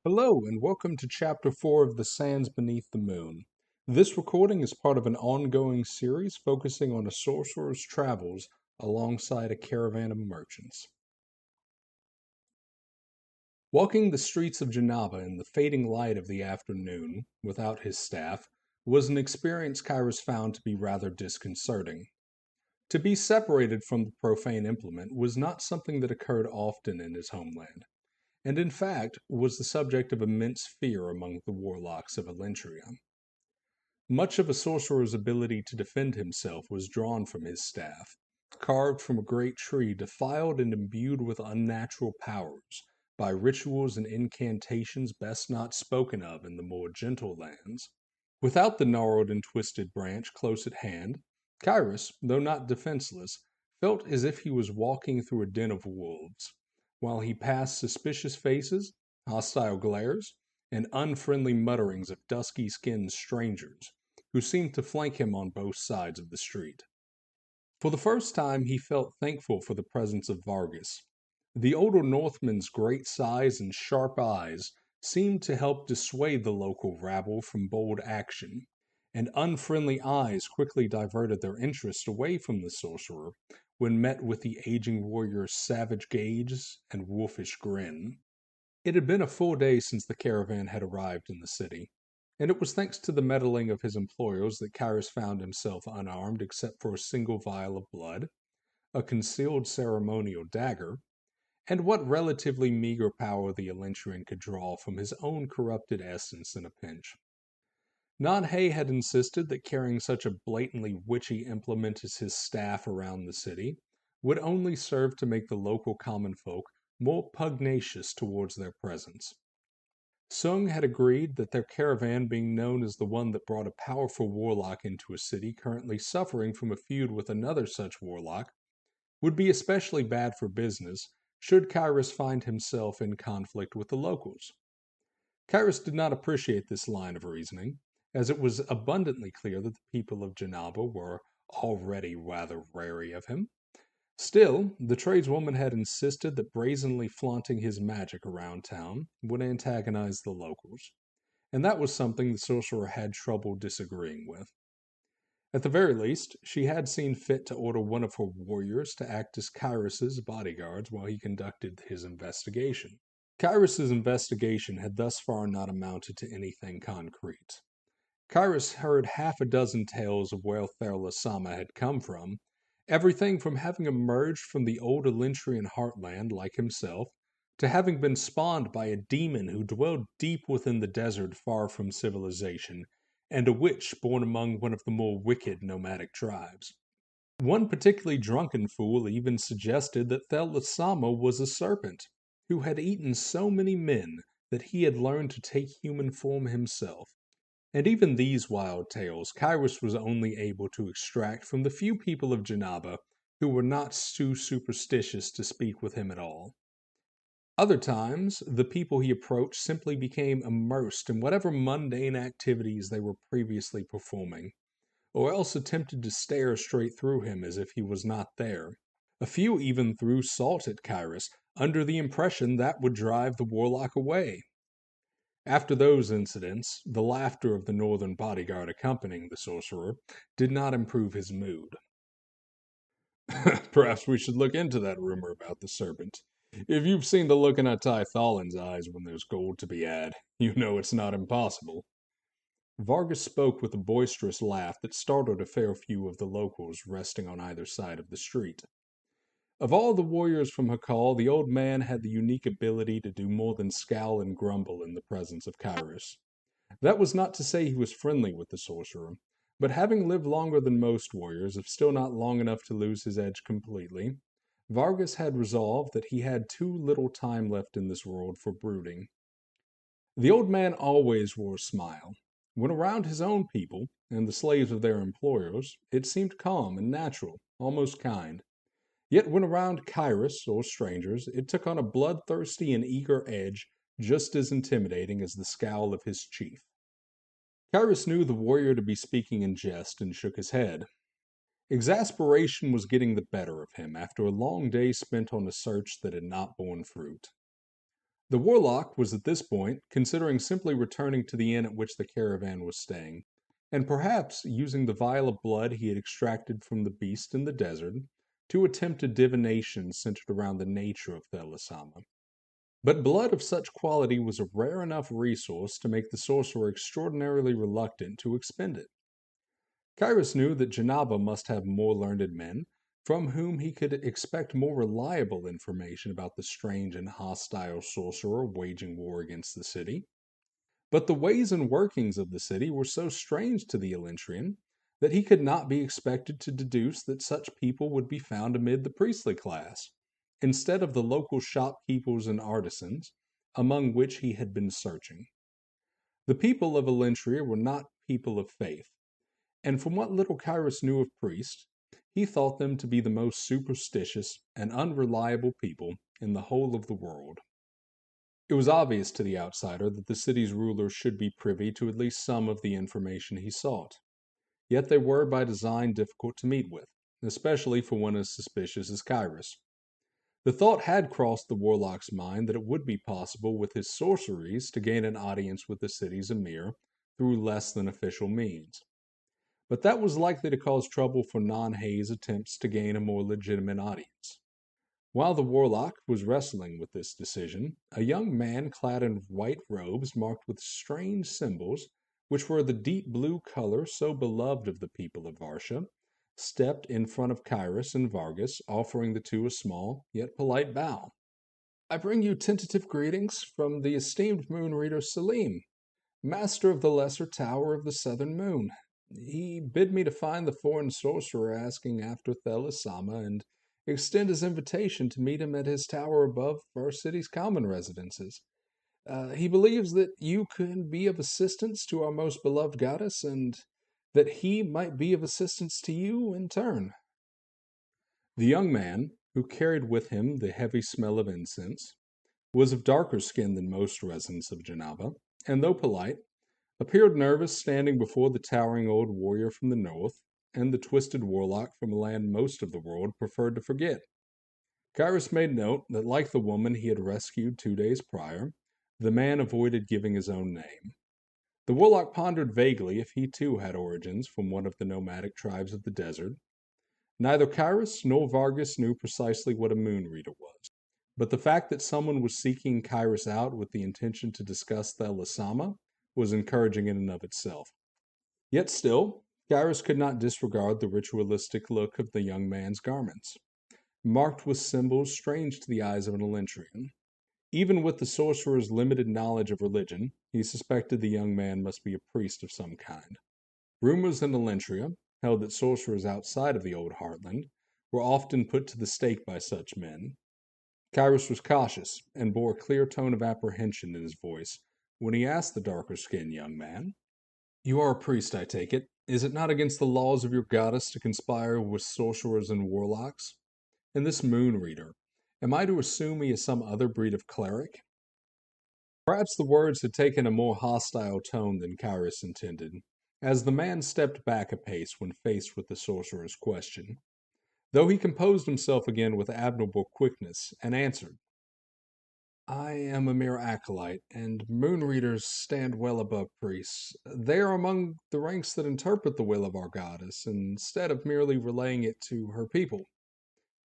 Hello, and welcome to Chapter 4 of The Sands Beneath the Moon. This recording is part of an ongoing series focusing on a sorcerer's travels alongside a caravan of merchants. Walking the streets of Jannaba in the fading light of the afternoon, without his staff, was an experience Kyrus found to be rather disconcerting. To be separated from the profane implement was not something that occurred often in his homeland, and in fact was the subject of immense fear among the warlocks of Elentria. Much of a sorcerer's ability to defend himself was drawn from his staff, carved from a great tree defiled and imbued with unnatural powers by rituals and incantations best not spoken of in the more gentle lands. Without the gnarled and twisted branch close at hand, Kyrus, though not defenseless, felt as if he was walking through a den of wolves, while he passed suspicious faces, hostile glares, and unfriendly mutterings of dusky-skinned strangers who seemed to flank him on both sides of the street. For the first time he felt thankful for the presence of Vargas. The older Northman's great size and sharp eyes seemed to help dissuade the local rabble from bold action, and unfriendly eyes quickly diverted their interest away from the sorcerer when met with the aging warrior's savage gaze and wolfish grin. It had been a full day since the caravan had arrived in the city, and it was thanks to the meddling of his employers that Cyrus found himself unarmed except for a single vial of blood, a concealed ceremonial dagger, and what relatively meager power the Elentrian could draw from his own corrupted essence in a pinch. Nanhe had insisted that carrying such a blatantly witchy implement as his staff around the city would only serve to make the local common folk more pugnacious towards their presence. Sung had agreed that their caravan, being known as the one that brought a powerful warlock into a city currently suffering from a feud with another such warlock, would be especially bad for business should Kyrus find himself in conflict with the locals. Kyrus did not appreciate this line of reasoning, as it was abundantly clear that the people of Jannaba were already rather wary of him. Still, the tradeswoman had insisted that brazenly flaunting his magic around town would antagonize the locals, and that was something the sorcerer had trouble disagreeing with. At the very least, she had seen fit to order one of her warriors to act as Kyrus's bodyguards while he conducted his investigation. Kyrus's investigation had thus far not amounted to anything concrete. Kyrus heard half a dozen tales of where Therlasama had come from, everything from having emerged from the old Elentrian heartland like himself, to having been spawned by a demon who dwelled deep within the desert far from civilization, and a witch born among one of the more wicked nomadic tribes. One particularly drunken fool even suggested that Therlasama was a serpent, who had eaten so many men that he had learned to take human form himself. And even these wild tales Kyrus was only able to extract from the few people of Jannaba who were not too superstitious to speak with him at all. Other times, the people he approached simply became immersed in whatever mundane activities they were previously performing, or else attempted to stare straight through him as if he was not there. A few even threw salt at Kyrus, under the impression that would drive the warlock away. After those incidents, the laughter of the northern bodyguard accompanying the sorcerer did not improve his mood. Perhaps we should look into that rumor about the serpent. If you've seen the look in Atai Thalin's eyes when there's gold to be had, you know it's not impossible. Vargas spoke with a boisterous laugh that startled a fair few of the locals resting on either side of the street. Of all the warriors from Hakal, the old man had the unique ability to do more than scowl and grumble in the presence of Kyrus. That was not to say he was friendly with the sorcerer, but having lived longer than most warriors, if still not long enough to lose his edge completely, Vargas had resolved that he had too little time left in this world for brooding. The old man always wore a smile. When around his own people, and the slaves of their employers, it seemed calm and natural, almost kind. Yet when around Kyrus or strangers, it took on a bloodthirsty and eager edge just as intimidating as the scowl of his chief. Kyrus knew the warrior to be speaking in jest and shook his head. Exasperation was getting the better of him after a long day spent on a search that had not borne fruit. The warlock was at this point considering simply returning to the inn at which the caravan was staying, and perhaps using the vial of blood he had extracted from the beast in the desert to attempt a divination centered around the nature of Thelasama. But blood of such quality was a rare enough resource to make the sorcerer extraordinarily reluctant to expend it. Cyrus knew that Janaba must have more learned men, from whom he could expect more reliable information about the strange and hostile sorcerer waging war against the city. But the ways and workings of the city were so strange to the Elentrian that he could not be expected to deduce that such people would be found amid the priestly class, instead of the local shopkeepers and artisans, among which he had been searching. The people of Elentria were not people of faith, and from what little Cyrus knew of priests, he thought them to be the most superstitious and unreliable people in the whole of the world. It was obvious to the outsider that the city's rulers should be privy to at least some of the information he sought. Yet they were by design difficult to meet with, especially for one as suspicious as Cyrus. The thought had crossed the warlock's mind that it would be possible with his sorceries to gain an audience with the city's emir through less than official means. But that was likely to cause trouble for Non-Hay's attempts to gain a more legitimate audience. While the warlock was wrestling with this decision, a young man clad in white robes marked with strange symbols, which were the deep blue color so beloved of the people of Varsha, stepped in front of Cyrus and Vargas, offering the two a small yet polite bow. "I bring you tentative greetings from the esteemed moon reader Selim, master of the Lesser Tower of the Southern Moon. He bid me to find the foreign sorcerer asking after Thelasama and extend his invitation to meet him at his tower above our city's common residences. He believes that you can be of assistance to our most beloved goddess, and that he might be of assistance to you in turn." The young man, who carried with him the heavy smell of incense, was of darker skin than most residents of Janaba, and though polite, appeared nervous standing before the towering old warrior from the north and the twisted warlock from a land most of the world preferred to forget. Cyrus made note that, like the woman he had rescued 2 days prior, the man avoided giving his own name. The warlock pondered vaguely if he too had origins from one of the nomadic tribes of the desert. Neither Cyrus nor Vargas knew precisely what a moon reader was, but the fact that someone was seeking Cyrus out with the intention to discuss Thelasama was encouraging in and of itself. Yet still, Cyrus could not disregard the ritualistic look of the young man's garments, marked with symbols strange to the eyes of an Elentrian. Even with the sorcerer's limited knowledge of religion, he suspected the young man must be a priest of some kind. Rumors in Elentria held that sorcerers outside of the old heartland were often put to the stake by such men. Cyrus was cautious and bore a clear tone of apprehension in his voice when he asked the darker-skinned young man, "You are a priest, I take it. Is it not against the laws of your goddess to conspire with sorcerers and warlocks? And this moon reader, am I to assume he is some other breed of cleric?" Perhaps the words had taken a more hostile tone than Cyrus intended, as the man stepped back a pace when faced with the sorcerer's question, though he composed himself again with admirable quickness and answered, "I am a mere acolyte, and moon readers stand well above priests. They are among the ranks that interpret the will of our goddess, instead of merely relaying it to her people."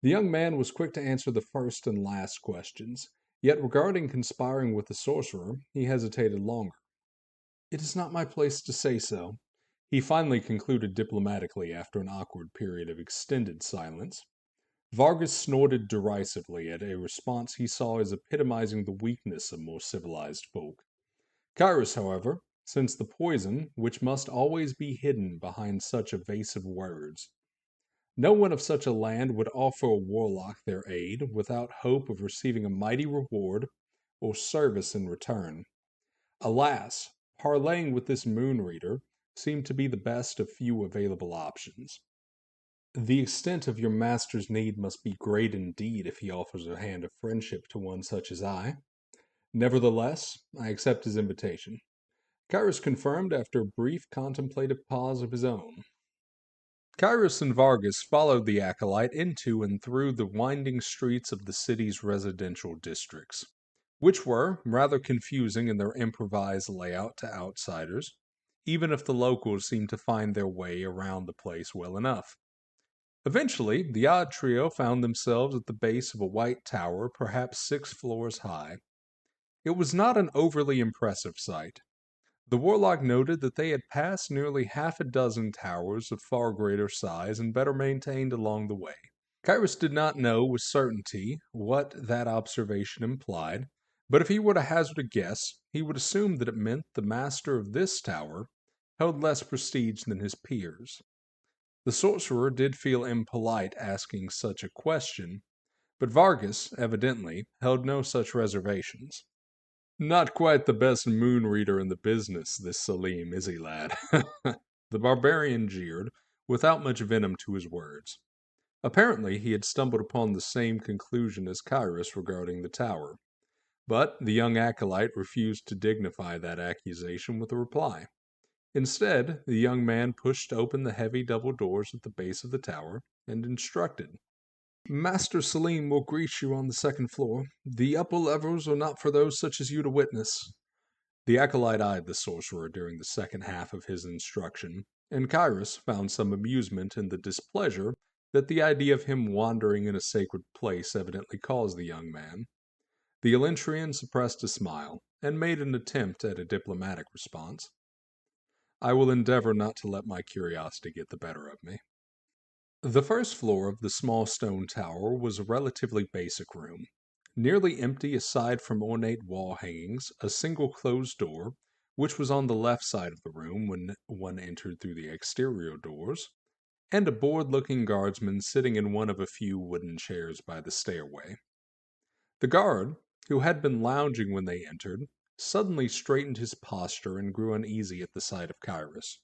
The young man was quick to answer the first and last questions, yet regarding conspiring with the sorcerer, he hesitated longer. "It is not my place to say so," he finally concluded diplomatically after an awkward period of extended silence. Vargas snorted derisively at a response he saw as epitomizing the weakness of more civilized folk. Cyrus, however, sensed the poison which must always be hidden behind such evasive words. No one of such a land would offer a warlock their aid without hope of receiving a mighty reward or service in return. Alas, parleying with this moon reader seemed to be the best of few available options. "The extent of your master's need must be great indeed if he offers a hand of friendship to one such as I. Nevertheless, I accept his invitation," Cyrus confirmed after a brief contemplative pause of his own. Cyrus and Vargas followed the acolyte into and through the winding streets of the city's residential districts. which were rather confusing in their improvised layout to outsiders, even if the locals seemed to find their way around the place well enough. Eventually, the odd trio found themselves at the base of a white tower, perhaps 6 floors high. It was not an overly impressive sight. The warlock noted that they had passed nearly half a dozen towers of far greater size and better maintained along the way. Cyrus did not know with certainty what that observation implied, but if he were to hazard a guess, he would assume that it meant the master of this tower held less prestige than his peers. The sorcerer did feel impolite asking such a question, but Vargas, evidently, held no such reservations. "Not quite the best moon reader in the business, this Selim, is he, lad?" The barbarian jeered, without much venom to his words. Apparently he had stumbled upon the same conclusion as Cyrus regarding the tower, but the young acolyte refused to dignify that accusation with a reply. Instead, the young man pushed open the heavy double doors at the base of the tower and instructed. "Master Selim will greet you on the second floor. The upper levels are not for those such as you to witness." The acolyte eyed the sorcerer during the second half of his instruction, and Cyrus found some amusement in the displeasure that the idea of him wandering in a sacred place evidently caused the young man. The Elentrian suppressed a smile, and made an attempt at a diplomatic response. "I will endeavor not to let my curiosity get the better of me." The first floor of the small stone tower was a relatively basic room. Nearly empty aside from ornate wall hangings, a single closed door, which was on the left side of the room when one entered through the exterior doors, and a bored-looking guardsman sitting in one of a few wooden chairs by the stairway. The guard, who had been lounging when they entered, suddenly straightened his posture and grew uneasy at the sight of Cyrus.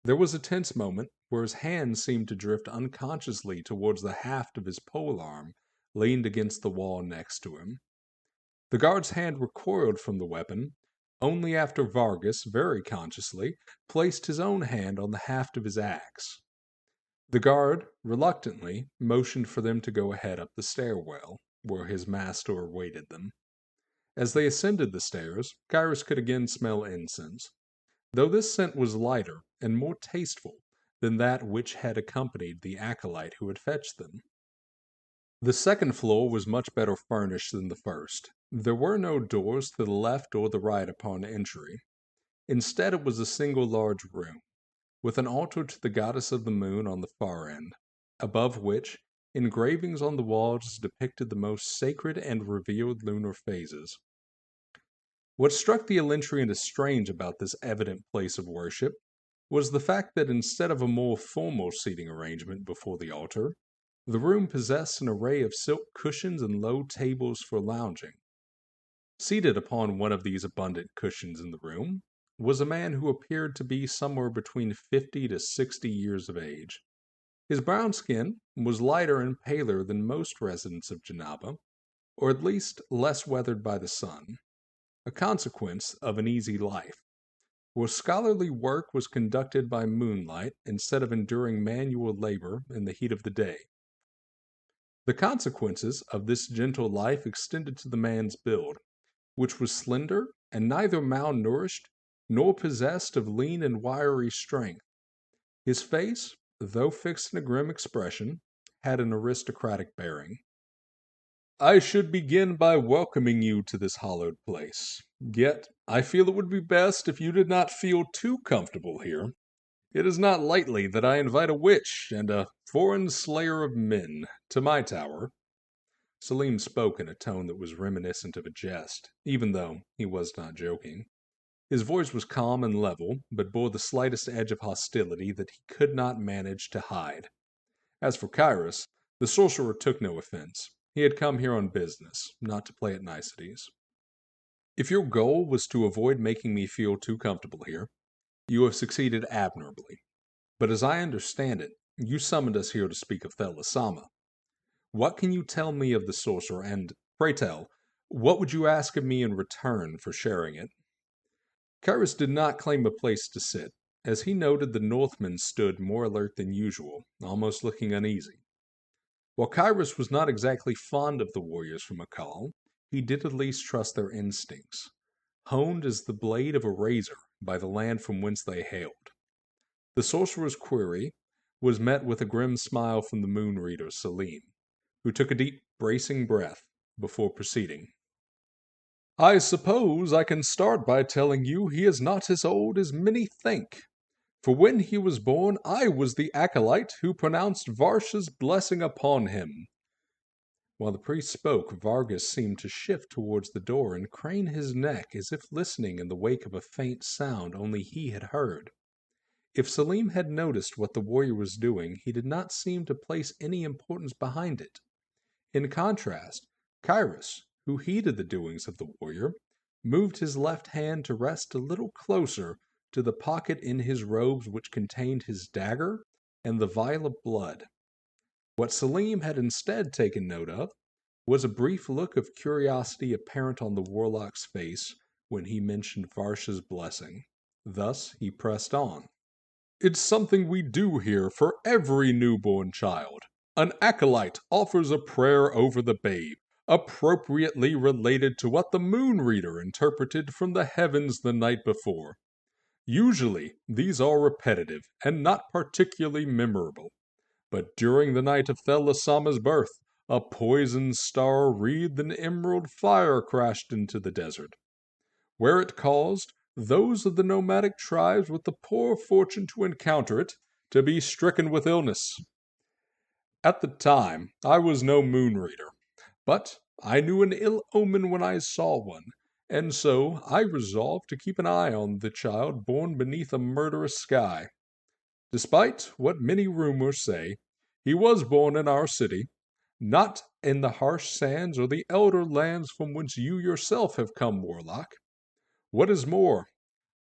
There was a tense moment where his hand seemed to drift unconsciously towards the haft of his polearm leaned against the wall next to him. The guard's hand recoiled from the weapon only after Vargas, very consciously, placed his own hand on the haft of his axe. The guard, reluctantly, motioned for them to go ahead up the stairwell, where his master awaited them. As they ascended the stairs, Cyrus could again smell incense, though this scent was lighter and more tasteful than that which had accompanied the acolyte who had fetched them. The second floor was much better furnished than the first. There were no doors to the left or the right upon entry. Instead, it was a single large room, with an altar to the goddess of the moon on the far end, above which engravings on the walls depicted the most sacred and revered lunar phases. What struck the Elentrian as strange about this evident place of worship was the fact that instead of a more formal seating arrangement before the altar, the room possessed an array of silk cushions and low tables for lounging. Seated upon one of these abundant cushions in the room was a man who appeared to be somewhere between 50 to 60 years of age. His brown skin was lighter and paler than most residents of Janaba, or at least less weathered by the sun, a consequence of an easy life, where scholarly work was conducted by moonlight instead of enduring manual labor in the heat of the day. The consequences of this gentle life extended to the man's build, which was slender and neither malnourished nor possessed of lean and wiry strength. His face, though fixed in a grim expression, had an aristocratic bearing. "I should begin by welcoming you to this hallowed place. Yet I feel it would be best if you did not feel too comfortable here. It is not lightly that I invite a witch and a foreign slayer of men to my tower." Selim spoke in a tone that was reminiscent of a jest, even though he was not joking. His voice was calm and level, but bore the slightest edge of hostility that he could not manage to hide. As for Cyrus, the sorcerer took no offense. He had come here on business, not to play at niceties. "If your goal was to avoid making me feel too comfortable here, you have succeeded admirably. But as I understand it, you summoned us here to speak of Thellasama. What can you tell me of the sorcerer, and, pray tell, what would you ask of me in return for sharing it?" Cyrus did not claim a place to sit, as he noted the Northman stood more alert than usual, almost looking uneasy. While Cyrus was not exactly fond of the warriors from Akal, he did at least trust their instincts, honed as the blade of a razor by the land from whence they hailed. The sorcerer's query was met with a grim smile from the moon reader, Selim, who took a deep, bracing breath before proceeding. I suppose I can start by telling you he is not as old as many think. For when he was born, I was the acolyte who pronounced Varsha's blessing upon him. While the priest spoke, Vargas seemed to shift towards the door and crane his neck as if listening in the wake of a faint sound only he had heard. If Selim had noticed what the warrior was doing, he did not seem to place any importance behind it. In contrast, Kyrus, who heeded the doings of the warrior, moved his left hand to rest a little closer to the pocket in his robes which contained his dagger and the vial of blood. What Selim had instead taken note of was a brief look of curiosity apparent on the warlock's face when he mentioned Varsha's blessing. Thus he pressed on. It's something we do here for every newborn child. An acolyte offers a prayer over the babe, appropriately related to what the moon reader interpreted from the heavens the night before. Usually, these are repetitive and not particularly memorable. But during the night of Thellasama's birth, a poison star wreathed in emerald fire crashed into the desert, where it caused those of the nomadic tribes with the poor fortune to encounter it to be stricken with illness. At the time, I was no moon reader, but I knew an ill omen when I saw one, and so I resolved to keep an eye on the child born beneath a murderous sky. Despite what many rumors say, he was born in our city, not in the harsh sands or the elder lands from whence you yourself have come, warlock. What is more,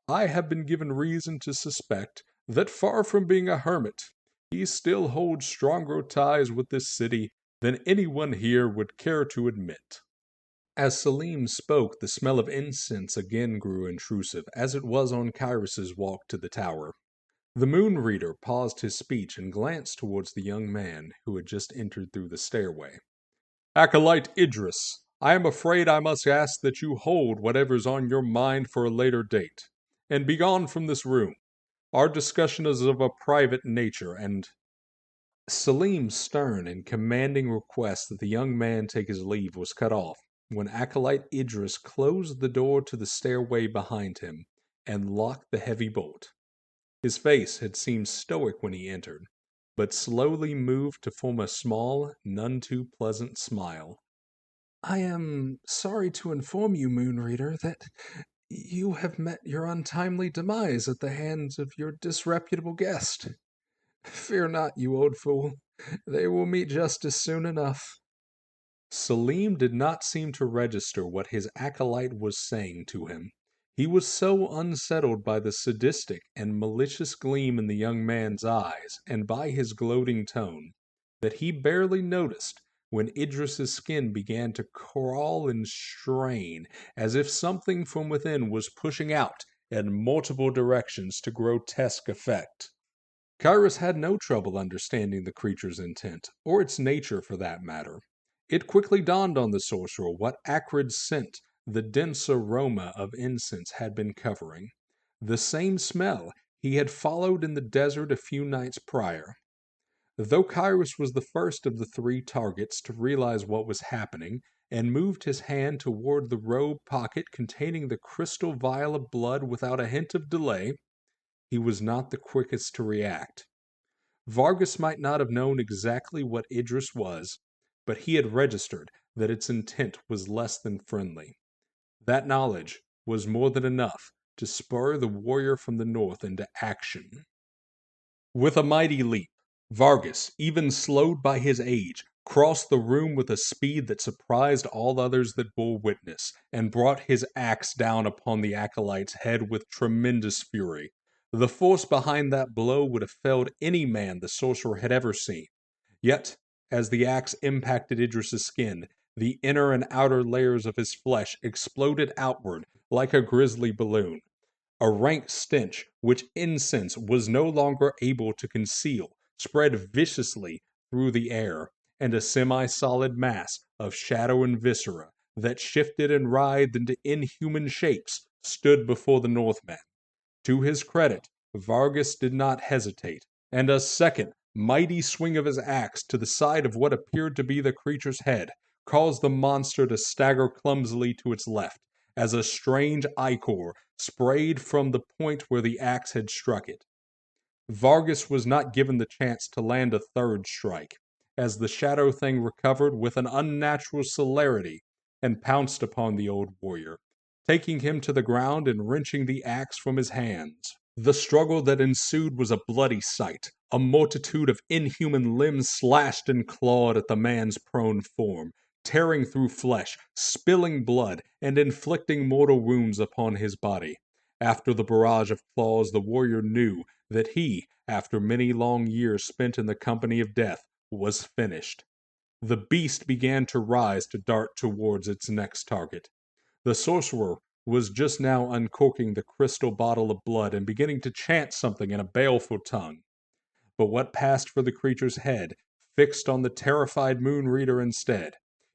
I have been given reason to suspect that far from being a hermit, he still holds stronger ties with this city than anyone here would care to admit. As Selim spoke, the smell of incense again grew intrusive, as it was on Kyrus's walk to the tower. The moon reader paused his speech and glanced towards the young man who had just entered through the stairway. Acolyte Idris, I am afraid I must ask that you hold whatever's on your mind for a later date, and be gone from this room. Our discussion is of a private nature, and Selim's stern and commanding request that the young man take his leave was cut off when Acolyte Idris closed the door to the stairway behind him and locked the heavy bolt. His face had seemed stoic when he entered, but slowly moved to form a small, none too pleasant smile. I am sorry to inform you, Moonreader, that you have met your untimely demise at the hands of your disreputable guest. Fear not, you old fool. They will meet justice soon enough. Selim did not seem to register what his acolyte was saying to him. He was so unsettled by the sadistic and malicious gleam in the young man's eyes and by his gloating tone that he barely noticed when Idris's skin began to crawl and strain as if something from within was pushing out in multiple directions to grotesque effect. Kyrus had no trouble understanding the creature's intent, or its nature for that matter. It quickly dawned on the sorcerer what acrid scent the dense aroma of incense had been covering, the same smell he had followed in the desert a few nights prior. Though Kyrus was the first of the three targets to realize what was happening, and moved his hand toward the robe pocket containing the crystal vial of blood without a hint of delay, he was not the quickest to react. Vargas might not have known exactly what Idris was, but he had registered that its intent was less than friendly. That knowledge was more than enough to spur the warrior from the north into action. With a mighty leap, Vargas, even slowed by his age, crossed the room with a speed that surprised all others that bore witness, and brought his axe down upon the acolyte's head with tremendous fury. The force behind that blow would have felled any man the sorcerer had ever seen. Yet, as the axe impacted Idris's skin, the inner and outer layers of his flesh exploded outward like a grisly balloon. A rank stench, which incense was no longer able to conceal, spread viciously through the air, and a semi-solid mass of shadow and viscera that shifted and writhed into inhuman shapes stood before the Northman. To his credit, Vargas did not hesitate, and a second mighty swing of his axe to the side of what appeared to be the creature's head caused the monster to stagger clumsily to its left, as a strange ichor sprayed from the point where the axe had struck it. Vargas was not given the chance to land a third strike, as the shadow thing recovered with an unnatural celerity and pounced upon the old warrior, taking him to the ground and wrenching the axe from his hands. The struggle that ensued was a bloody sight. A multitude of inhuman limbs slashed and clawed at the man's prone form, tearing through flesh, spilling blood, and inflicting mortal wounds upon his body. After the barrage of claws, the warrior knew that he, after many long years spent in the company of death, was finished. The beast began to rise to dart towards its next target. The sorcerer was just now uncorking the crystal bottle of blood and beginning to chant something in a baleful tongue. But what passed for the creature's head fixed on the terrified Moon Reader instead.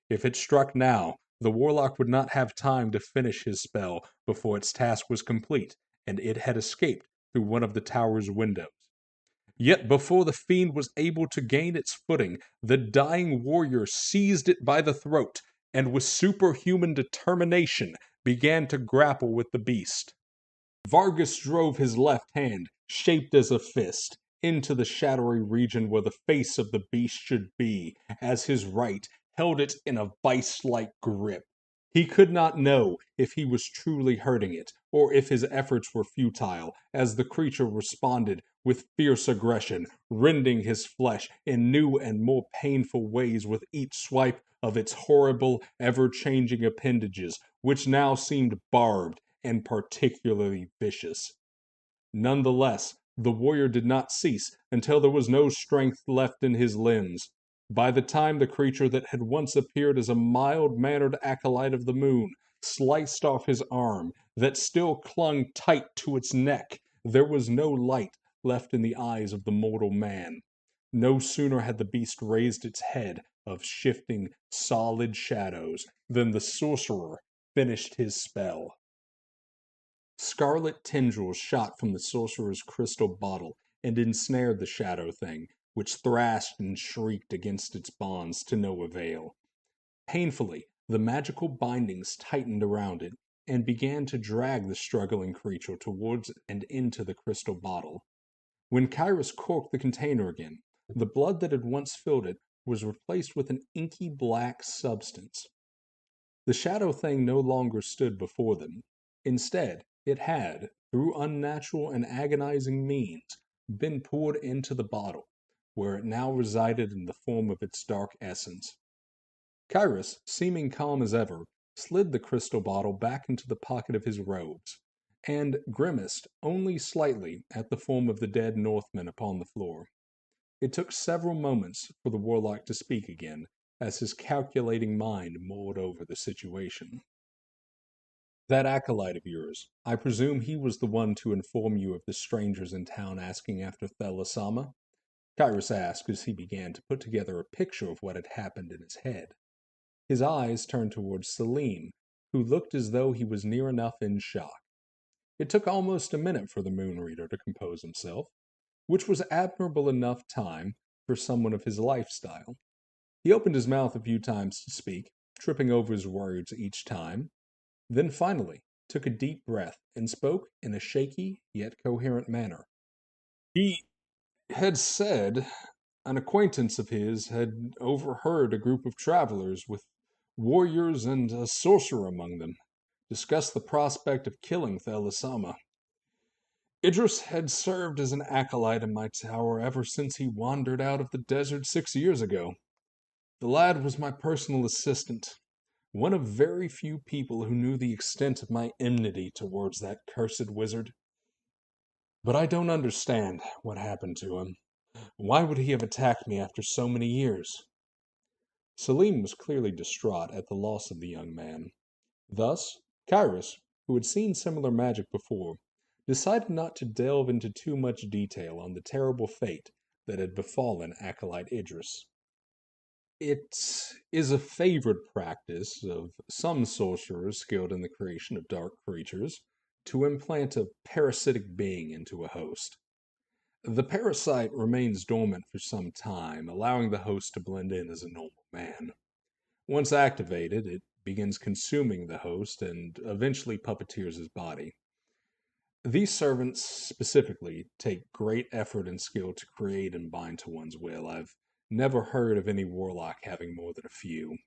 If it struck now, the warlock would not have time to finish his spell before its task was complete, and it had escaped through one of the tower's windows. Yet before the fiend was able to gain its footing, the dying warrior seized it by the throat, and with superhuman determination began to grapple with the beast. Vargas drove his left hand, shaped as a fist, into the shadowy region where the face of the beast should be, as his right held it in a vice-like grip. He could not know if he was truly hurting it, or if his efforts were futile, as the creature responded with fierce aggression, rending his flesh in new and more painful ways with each swipe of its horrible, ever-changing appendages, which now seemed barbed and particularly vicious. Nonetheless, the warrior did not cease until there was no strength left in his limbs. By the time the creature that had once appeared as a mild-mannered acolyte of the moon sliced off his arm that still clung tight to its neck, there was no light left in the eyes of the mortal man. No sooner had the beast raised its head of shifting, solid shadows than the sorcerer finished his spell. Scarlet tendrils shot from the sorcerer's crystal bottle and ensnared the shadow thing, which thrashed and shrieked against its bonds to no avail. Painfully, the magical bindings tightened around it and began to drag the struggling creature towards and into the crystal bottle. When Kyrus corked the container again, the blood that had once filled it was replaced with an inky black substance. The shadow thing no longer stood before them. Instead, it had, through unnatural and agonizing means, been poured into the bottle, where it now resided in the form of its dark essence. Kyrus, seeming calm as ever, slid the crystal bottle back into the pocket of his robes, and grimaced only slightly at the form of the dead Northman upon the floor. It took several moments for the warlock to speak again, as his calculating mind mulled over the situation. "That acolyte of yours, I presume he was the one to inform you of the strangers in town asking after Thellasama?" Kyrus asked as he began to put together a picture of what had happened in his head. His eyes turned towards Selim, who looked as though he was near enough in shock. It took almost a minute for the Moon Reader to compose himself, which was admirable enough time for someone of his lifestyle. He opened his mouth a few times to speak, tripping over his words each time, then finally took a deep breath and spoke in a shaky yet coherent manner. He had said an acquaintance of his had overheard a group of travelers with warriors and a sorcerer among them discuss the prospect of killing Thellasama. Idris had served as an acolyte in my tower ever since he wandered out of the desert 6 years ago. The lad was my personal assistant, one of very few people who knew the extent of my enmity towards that cursed wizard. But I don't understand what happened to him. Why would he have attacked me after so many years?" Selim was clearly distraught at the loss of the young man. Thus, Kyrus, who had seen similar magic before, decided not to delve into too much detail on the terrible fate that had befallen Acolyte Idris. It is a favored practice of some sorcerers skilled in the creation of dark creatures to implant a parasitic being into a host. The parasite remains dormant for some time, allowing the host to blend in as a normal man. Once activated, it begins consuming the host and eventually puppeteers his body. These servants specifically take great effort and skill to create and bind to one's will. I've never heard of any warlock having more than a few.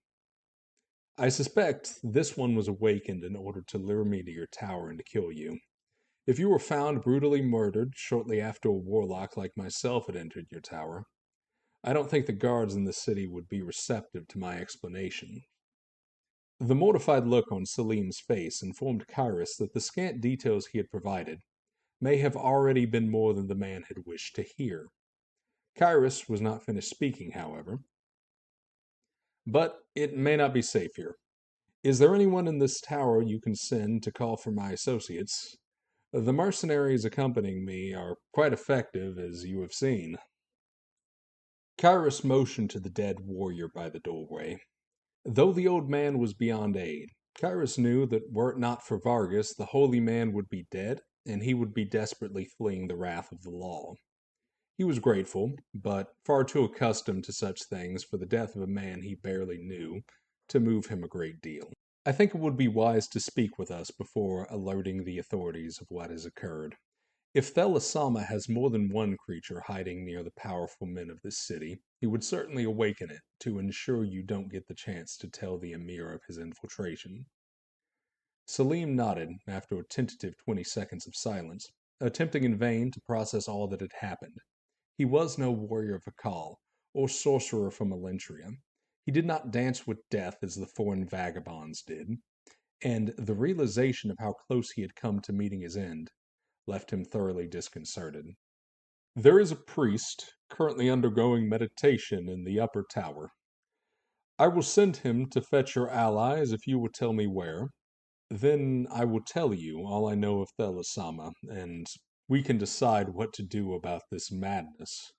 I suspect this one was awakened in order to lure me to your tower and to kill you. If you were found brutally murdered shortly after a warlock like myself had entered your tower, I don't think the guards in the city would be receptive to my explanation. The mortified look on Selim's face informed Kyrus that the scant details he had provided may have already been more than the man had wished to hear. Kyrus was not finished speaking, however. But it may not be safe here. Is there anyone in this tower you can send to call for my associates? The mercenaries accompanying me are quite effective, as you have seen. Kyrus motioned to the dead warrior by the doorway. Though the old man was beyond aid, Kyrus knew that were it not for Vargas, the holy man would be dead, and he would be desperately fleeing the wrath of the law. He was grateful, but far too accustomed to such things for the death of a man he barely knew to move him a great deal. I think it would be wise to speak with us before alerting the authorities of what has occurred. If Thelasama has more than one creature hiding near the powerful men of this city, he would certainly awaken it to ensure you don't get the chance to tell the Emir of his infiltration. Selim nodded after a tentative 20 seconds of silence, attempting in vain to process all that had happened. He was no warrior of Akal, or sorcerer from Elentria. He did not dance with death as the foreign vagabonds did, and the realization of how close he had come to meeting his end left him thoroughly disconcerted. There is a priest currently undergoing meditation in the upper tower. I will send him to fetch your allies if you will tell me where. Then I will tell you all I know of Thelasama, and we can decide what to do about this madness.